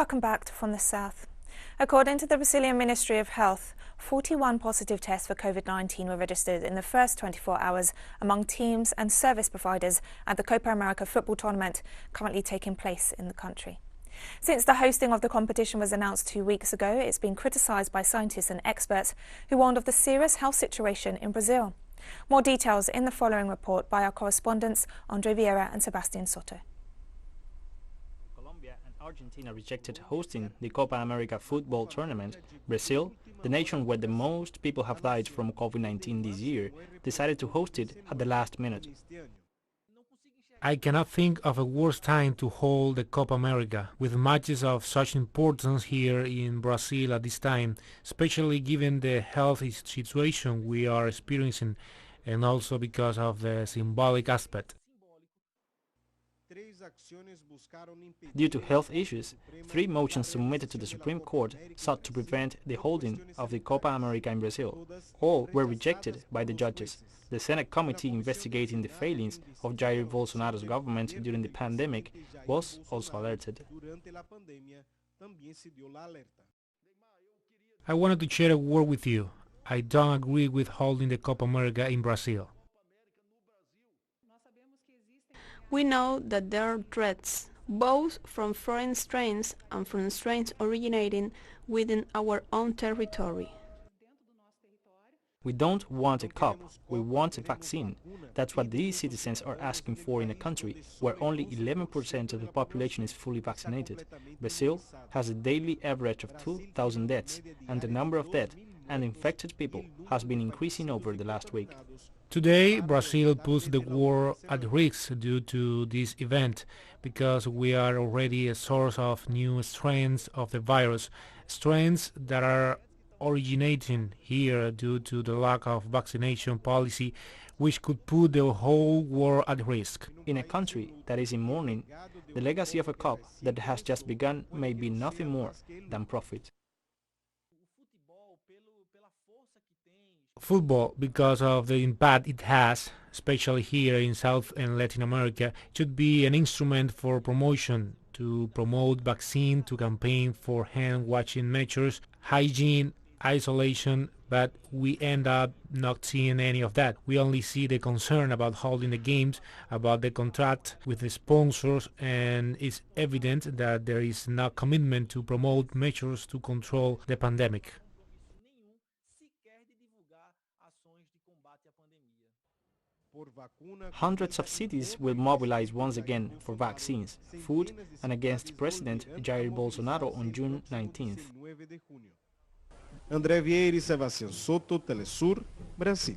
Welcome back to From the South. According to the Brazilian Ministry of Health, 41 positive tests for Covid-19 were registered in the first 24 hours among teams and service providers at the Copa America football tournament currently taking place in the country. Since the hosting of the competition was announced 2 weeks ago, it's been criticised by scientists and experts who warned of the serious health situation in Brazil. More details in the following report by our correspondents André Vieira and Sebastian Soto. Colombia and Argentina rejected hosting the Copa America football tournament. Brazil, the nation where the most people have died from COVID-19 this year, decided to host it at the last minute. I cannot think of a worse time to hold the Copa America, with matches of such importance here in Brazil at this time, especially given the health situation we are experiencing and also because of the symbolic aspect. Due to health issues, 3 motions submitted to the Supreme Court sought to prevent the holding of the Copa America in Brazil. All were rejected by the judges. The Senate committee investigating the failings of Jair Bolsonaro's government during the pandemic was also alerted. I wanted to share a word with you. I don't agree with holding the Copa America in Brazil. We know that there are threats, both from foreign strains and from strains originating within our own territory. We don't want a cup, we want a vaccine. That's what these citizens are asking for in a country where only 11% of the population is fully vaccinated. Brazil has a daily average of 2,000 deaths, and the number of dead and infected people has been increasing over the last week. Today, Brazil puts the world at risk due to this event because we are already a source of new strains of the virus, strains that are originating here due to the lack of vaccination policy, which could put the whole world at risk. In a country that is in mourning, the legacy of a cup that has just begun may be nothing more than profit. Football, because of the impact it has, especially here in South and Latin America, should be an instrument for promotion, to promote vaccine, to campaign for hand-washing measures, hygiene, isolation, but we end up not seeing any of that. We only see the concern about holding the games, about the contract with the sponsors, and it's evident that there is no commitment to promote measures to control the pandemic. Hundreds of cities will mobilize once again for vaccines, food, and against President Jair Bolsonaro on June 19th. André Vieira e Sebastian Soto, teleSUR, Brasil.